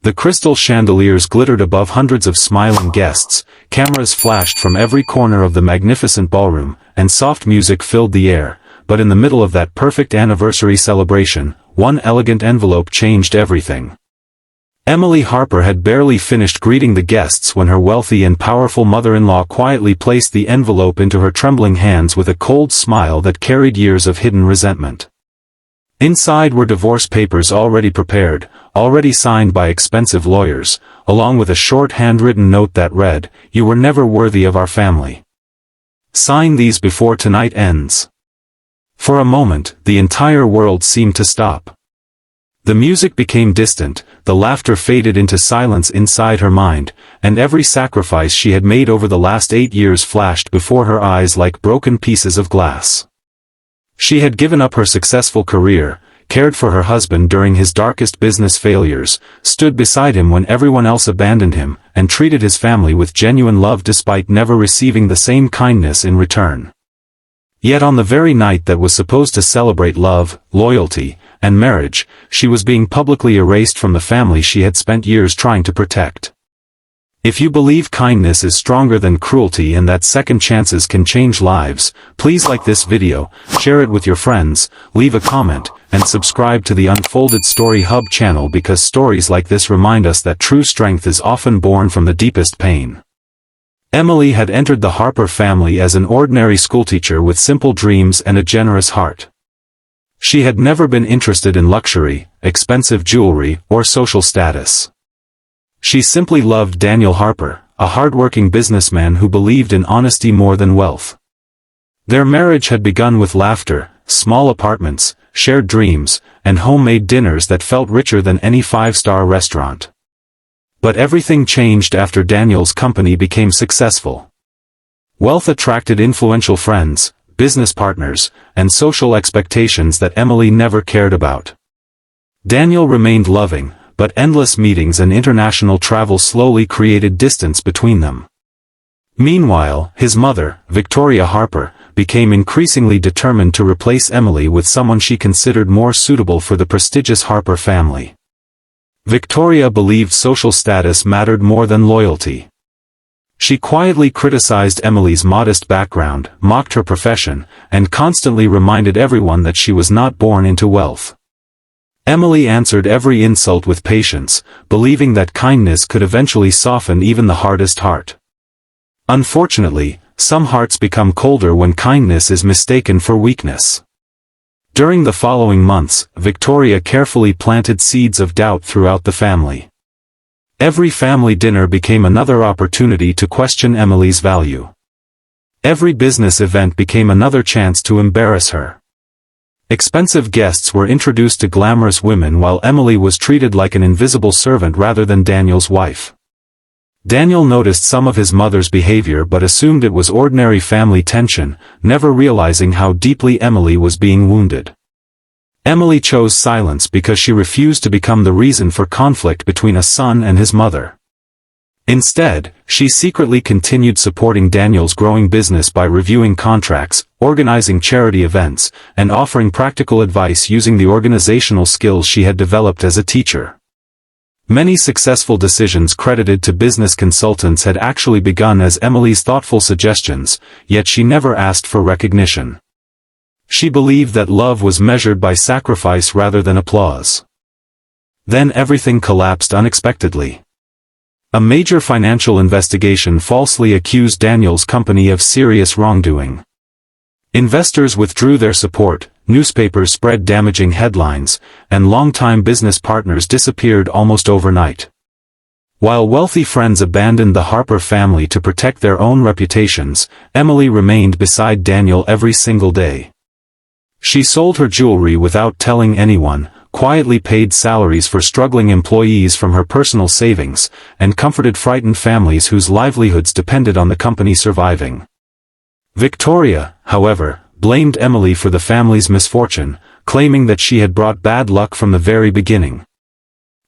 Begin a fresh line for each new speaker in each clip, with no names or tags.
The crystal chandeliers glittered above hundreds of smiling guests, cameras flashed from every corner of the magnificent ballroom, and soft music filled the air. But in the middle of that perfect anniversary celebration, one elegant envelope changed everything. Emily Harper had barely finished greeting the guests when her wealthy and powerful mother-in-law quietly placed the envelope into her trembling hands with a cold smile that carried years of hidden resentment. Inside were divorce papers already prepared, already signed by expensive lawyers, along with a short handwritten note that read, "You were never worthy of our family. Sign these before tonight ends." For a moment, the entire world seemed to stop. The music became distant, the laughter faded into silence inside her mind, and every sacrifice she had made over the last 8 years flashed before her eyes like broken pieces of glass. She had given up her successful career, cared for her husband during his darkest business failures, stood beside him when everyone else abandoned him, and treated his family with genuine love despite never receiving the same kindness in return. Yet on the very night that was supposed to celebrate love, loyalty, and marriage, she was being publicly erased from the family she had spent years trying to protect. If you believe kindness is stronger than cruelty and that second chances can change lives, please like this video, share it with your friends, leave a comment, and subscribe to the Unfolded Story Hub channel because stories like this remind us that true strength is often born from the deepest pain. Emily had entered the Harper family as an ordinary schoolteacher with simple dreams and a generous heart. She had never been interested in luxury, expensive jewelry, or social status. She simply loved Daniel Harper, a hardworking businessman who believed in honesty more than wealth. Their marriage had begun with laughter, small apartments, shared dreams, and homemade dinners that felt richer than any five-star restaurant. But everything changed after Daniel's company became successful. Wealth attracted influential friends, business partners, and social expectations that Emily never cared about. Daniel remained loving, but endless meetings and international travel slowly created distance between them. Meanwhile, his mother, Victoria Harper, became increasingly determined to replace Emily with someone she considered more suitable for the prestigious Harper family. Victoria believed social status mattered more than loyalty. She quietly criticized Emily's modest background, mocked her profession, and constantly reminded everyone that she was not born into wealth. Emily answered every insult with patience, believing that kindness could eventually soften even the hardest heart. Unfortunately, some hearts become colder when kindness is mistaken for weakness. During the following months, Victoria carefully planted seeds of doubt throughout the family. Every family dinner became another opportunity to question Emily's value. Every business event became another chance to embarrass her. Expensive guests were introduced to glamorous women while Emily was treated like an invisible servant rather than Daniel's wife. Daniel noticed some of his mother's behavior but assumed it was ordinary family tension, never realizing how deeply Emily was being wounded. Emily chose silence because she refused to become the reason for conflict between a son and his mother. Instead, she secretly continued supporting Daniel's growing business by reviewing contracts, organizing charity events, and offering practical advice using the organizational skills she had developed as a teacher. Many successful decisions credited to business consultants had actually begun as Emily's thoughtful suggestions, yet she never asked for recognition. She believed that love was measured by sacrifice rather than applause. Then everything collapsed unexpectedly. A major financial investigation falsely accused Daniel's company of serious wrongdoing. Investors withdrew their support, newspapers spread damaging headlines, and longtime business partners disappeared almost overnight. While wealthy friends abandoned the Harper family to protect their own reputations, Emily remained beside Daniel every single day. She sold her jewelry without telling anyone, quietly paid salaries for struggling employees from her personal savings, and comforted frightened families whose livelihoods depended on the company surviving. Victoria, however, blamed Emily for the family's misfortune, claiming that she had brought bad luck from the very beginning.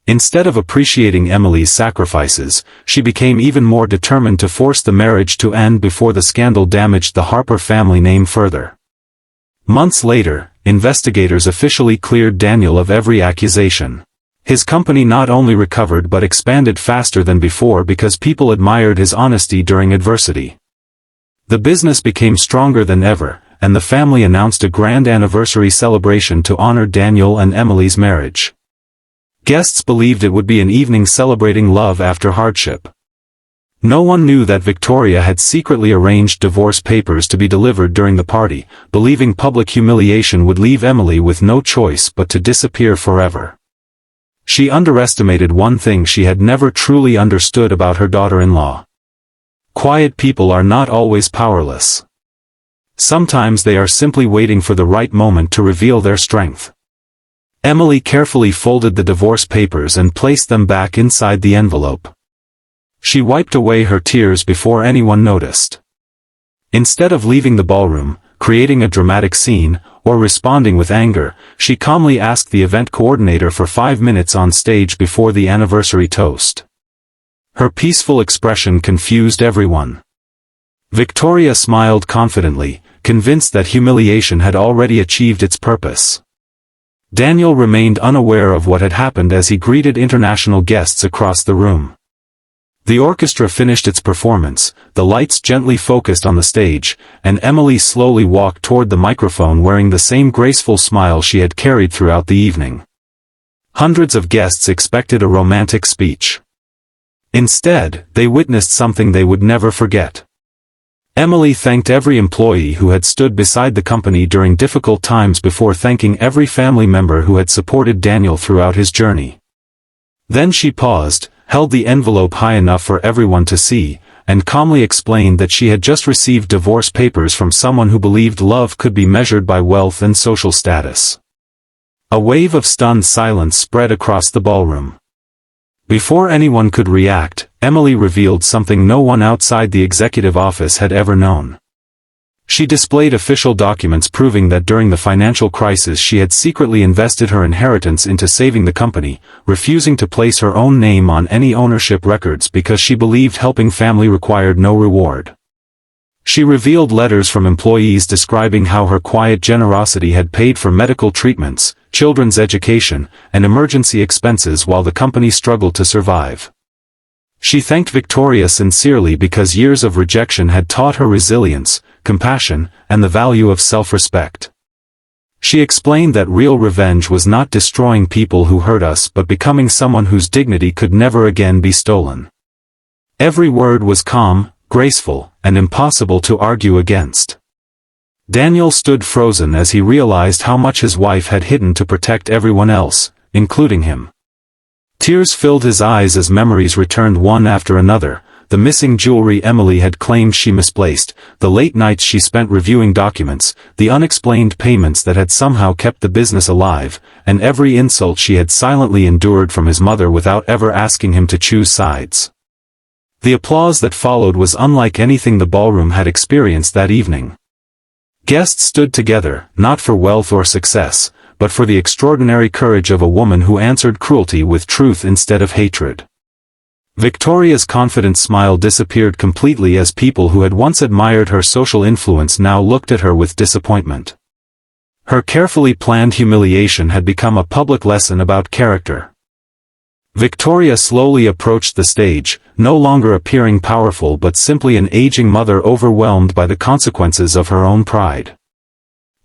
Instead of appreciating Emily's sacrifices, she became even more determined to force the marriage to end before the scandal damaged the Harper family name further. Months later, investigators officially cleared Daniel of every accusation. His company not only recovered but expanded faster than before because people admired his honesty during adversity. The business became stronger than ever, and the family announced a grand anniversary celebration to honor Daniel and Emily's marriage. Guests believed it would be an evening celebrating love after hardship. No one knew that Victoria had secretly arranged divorce papers to be delivered during the party, believing public humiliation would leave Emily with no choice but to disappear forever. She underestimated one thing she had never truly understood about her daughter-in-law. Quiet people are not always powerless. Sometimes they are simply waiting for the right moment to reveal their strength. Emily carefully folded the divorce papers and placed them back inside the envelope. She wiped away her tears before anyone noticed. Instead of leaving the ballroom, creating a dramatic scene, or responding with anger, she calmly asked the event coordinator for 5 minutes on stage before the anniversary toast. Her peaceful expression confused everyone. Victoria smiled confidently, convinced that humiliation had already achieved its purpose. Daniel remained unaware of what had happened as he greeted international guests across the room. The orchestra finished its performance, the lights gently focused on the stage, and Emily slowly walked toward the microphone wearing the same graceful smile she had carried throughout the evening. Hundreds of guests expected a romantic speech. Instead, they witnessed something they would never forget. Emily thanked every employee who had stood beside the company during difficult times before thanking every family member who had supported Daniel throughout his journey. Then she paused, held the envelope high enough for everyone to see, and calmly explained that she had just received divorce papers from someone who believed love could be measured by wealth and social status. A wave of stunned silence spread across the ballroom. Before anyone could react, Emily revealed something no one outside the executive office had ever known. She displayed official documents proving that during the financial crisis she had secretly invested her inheritance into saving the company, refusing to place her own name on any ownership records because she believed helping family required no reward. She revealed letters from employees describing how her quiet generosity had paid for medical treatments, children's education, and emergency expenses while the company struggled to survive. She thanked Victoria sincerely because years of rejection had taught her resilience, compassion, and the value of self-respect. She explained that real revenge was not destroying people who hurt us but becoming someone whose dignity could never again be stolen. Every word was calm, graceful, and impossible to argue against. Daniel stood frozen as he realized how much his wife had hidden to protect everyone else, including him. Tears filled his eyes as memories returned one after another, the missing jewelry Emily had claimed she misplaced, the late nights she spent reviewing documents, the unexplained payments that had somehow kept the business alive, and every insult she had silently endured from his mother without ever asking him to choose sides. The applause that followed was unlike anything the ballroom had experienced that evening. Guests stood together, not for wealth or success, but for the extraordinary courage of a woman who answered cruelty with truth instead of hatred. Victoria's confident smile disappeared completely as people who had once admired her social influence now looked at her with disappointment. Her carefully planned humiliation had become a public lesson about character. Victoria slowly approached the stage, no longer appearing powerful but simply an aging mother overwhelmed by the consequences of her own pride.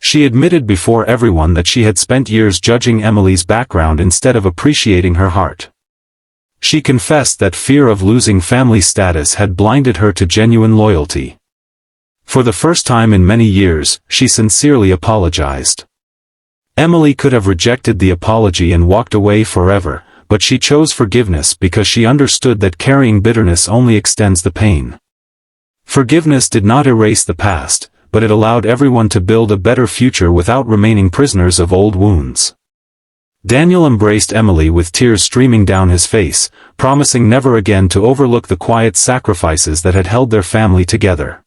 She admitted before everyone that she had spent years judging Emily's background instead of appreciating her heart. She confessed that fear of losing family status had blinded her to genuine loyalty. For the first time in many years, she sincerely apologized. Emily could have rejected the apology and walked away forever, but she chose forgiveness because she understood that carrying bitterness only extends the pain. Forgiveness did not erase the past, but it allowed everyone to build a better future without remaining prisoners of old wounds. Daniel embraced Emily with tears streaming down his face, promising never again to overlook the quiet sacrifices that had held their family together.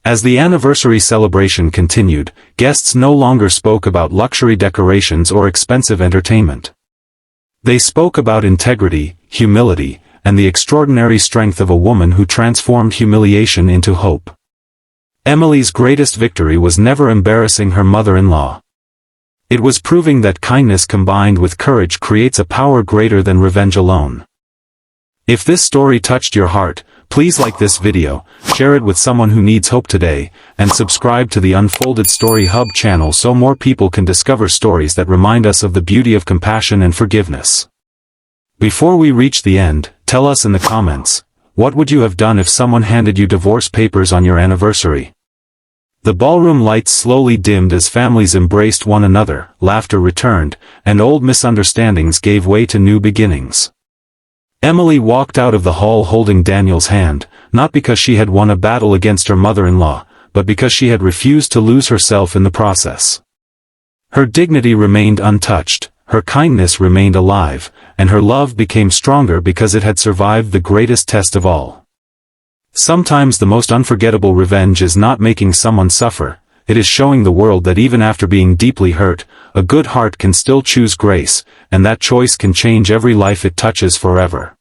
As the anniversary celebration continued, guests no longer spoke about luxury decorations or expensive entertainment. They spoke about integrity, humility, and the extraordinary strength of a woman who transformed humiliation into hope. Emily's greatest victory was never embarrassing her mother-in-law. It was proving that kindness combined with courage creates a power greater than revenge alone. If this story touched your heart, please like this video, share it with someone who needs hope today, and subscribe to the Unfolded Story Hub channel so more people can discover stories that remind us of the beauty of compassion and forgiveness. Before we reach the end, tell us in the comments, what would you have done if someone handed you divorce papers on your anniversary? The ballroom lights slowly dimmed as families embraced one another, laughter returned, and old misunderstandings gave way to new beginnings. Emily walked out of the hall holding Daniel's hand, not because she had won a battle against her mother-in-law, but because she had refused to lose herself in the process. Her dignity remained untouched, her kindness remained alive, and her love became stronger because it had survived the greatest test of all. Sometimes the most unforgettable revenge is not making someone suffer, it is showing the world that even after being deeply hurt, a good heart can still choose grace, and that choice can change every life it touches forever.